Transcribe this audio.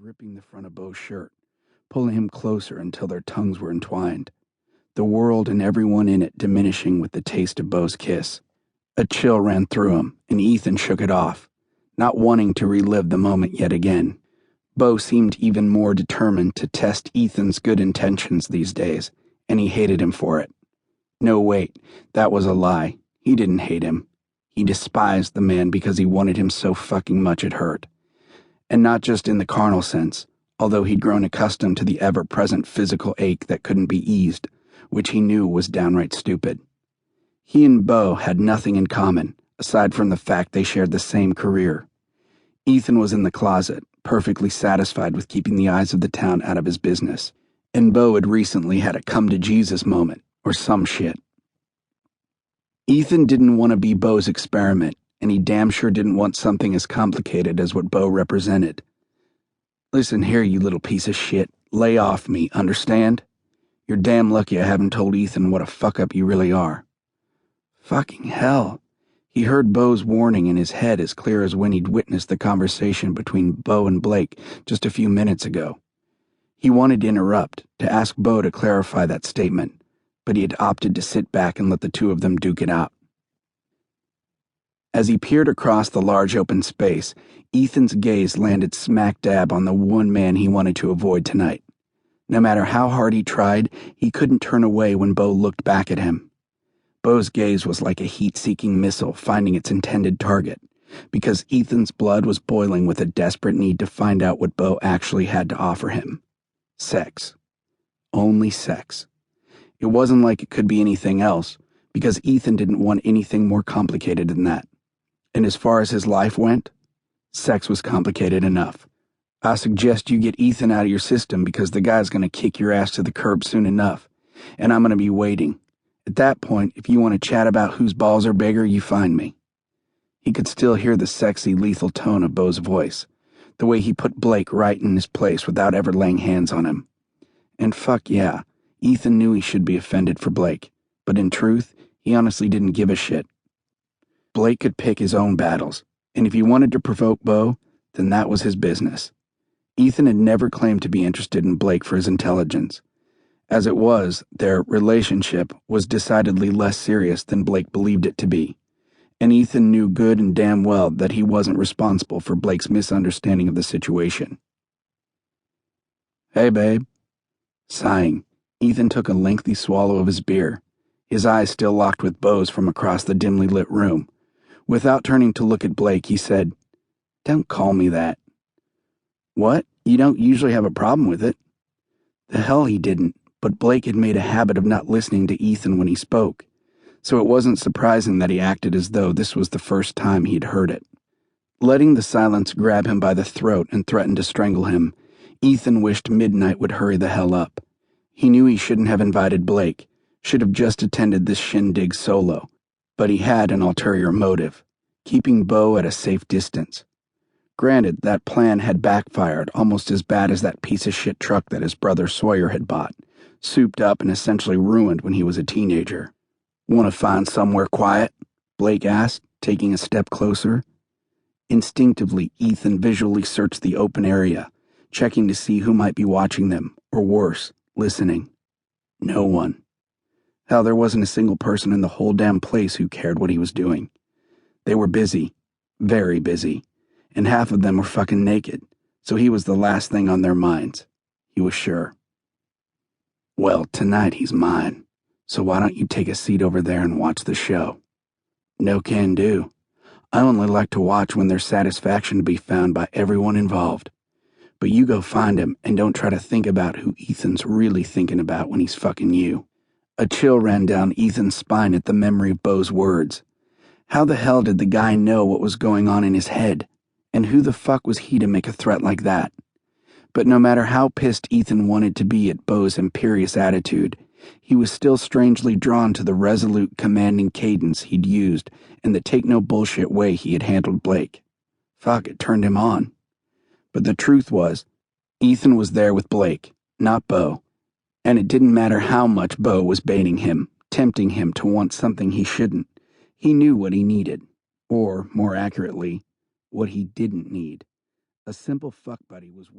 gripping the front of Beau's shirt, pulling him closer until their tongues were entwined, the world and everyone in it diminishing with the taste of Beau's kiss. A chill ran through him, and Ethan shook it off, not wanting to relive the moment yet again. Beau seemed even more determined to test Ethan's good intentions these days, and he hated him for it. No, wait, that was a lie. He didn't hate him. He despised the man because he wanted him so fucking much it hurt. And not just in the carnal sense, although he'd grown accustomed to the ever-present physical ache that couldn't be eased, which he knew was downright stupid. He and Beau had nothing in common, aside from the fact they shared the same career. Ethan was in the closet, perfectly satisfied with keeping the eyes of the town out of his business, and Beau had recently had a come-to-Jesus moment, or some shit. Ethan didn't want to be Beau's experiment, and he damn sure didn't want something as complicated as what Beau represented. Listen here, you little piece of shit. Lay off me, understand? You're damn lucky I haven't told Ethan what a fuck-up you really are. Fucking hell. He heard Beau's warning in his head as clear as when he'd witnessed the conversation between Beau and Blake just a few minutes ago. He wanted to interrupt, to ask Beau to clarify that statement, but he had opted to sit back and let the two of them duke it out. As he peered across the large open space, Ethan's gaze landed smack dab on the one man he wanted to avoid tonight. No matter how hard he tried, he couldn't turn away when Beau looked back at him. Beau's gaze was like a heat-seeking missile finding its intended target, because Ethan's blood was boiling with a desperate need to find out what Beau actually had to offer him. Sex. Only sex. It wasn't like it could be anything else, because Ethan didn't want anything more complicated than that. And as far as his life went, sex was complicated enough. I suggest you get Ethan out of your system because the guy's going to kick your ass to the curb soon enough, and I'm going to be waiting. At that point, if you want to chat about whose balls are bigger, you find me. He could still hear the sexy, lethal tone of Beau's voice, the way he put Blake right in his place without ever laying hands on him. And fuck yeah, Ethan knew he should be offended for Blake, but in truth, he honestly didn't give a shit. Blake could pick his own battles, and if he wanted to provoke Beau, then that was his business. Ethan had never claimed to be interested in Blake for his intelligence. As it was, their relationship was decidedly less serious than Blake believed it to be, and Ethan knew good and damn well that he wasn't responsible for Blake's misunderstanding of the situation. Hey, babe. Sighing, Ethan took a lengthy swallow of his beer, his eyes still locked with Beau's from across the dimly lit room. Without turning to look at Blake, he said, "Don't call me that." What? You don't usually have a problem with it? The hell he didn't, but Blake had made a habit of not listening to Ethan when he spoke, so it wasn't surprising that he acted as though this was the first time he'd heard it. Letting the silence grab him by the throat and threaten to strangle him, Ethan wished midnight would hurry the hell up. He knew he shouldn't have invited Blake, should have just attended this shindig solo, but he had an ulterior motive, keeping Beau at a safe distance. Granted, that plan had backfired almost as bad as that piece of shit truck that his brother Sawyer had bought, souped up and essentially ruined when he was a teenager. Want to find somewhere quiet? Blake asked, taking a step closer. Instinctively, Ethan visually searched the open area, checking to see who might be watching them, or worse, listening. No one. Hell, there wasn't a single person in the whole damn place who cared what he was doing. They were busy, very busy, and half of them were fucking naked, so he was the last thing on their minds. He was sure. Well, tonight he's mine, so why don't you take a seat over there and watch the show? No can do. I only like to watch when there's satisfaction to be found by everyone involved. But you go find him and don't try to think about who Ethan's really thinking about when he's fucking you. A chill ran down Ethan's spine at the memory of Beau's words. How the hell did the guy know what was going on in his head? And who the fuck was he to make a threat like that? But no matter how pissed Ethan wanted to be at Beau's imperious attitude, he was still strangely drawn to the resolute, commanding cadence he'd used and the take-no-bullshit way he had handled Blake. Fuck, it turned him on. But the truth was, Ethan was there with Blake, not Beau, and it didn't matter how much Beau was baiting him, tempting him to want something he shouldn't. He knew what he needed, or, more accurately, what he didn't need. A simple fuck buddy was worth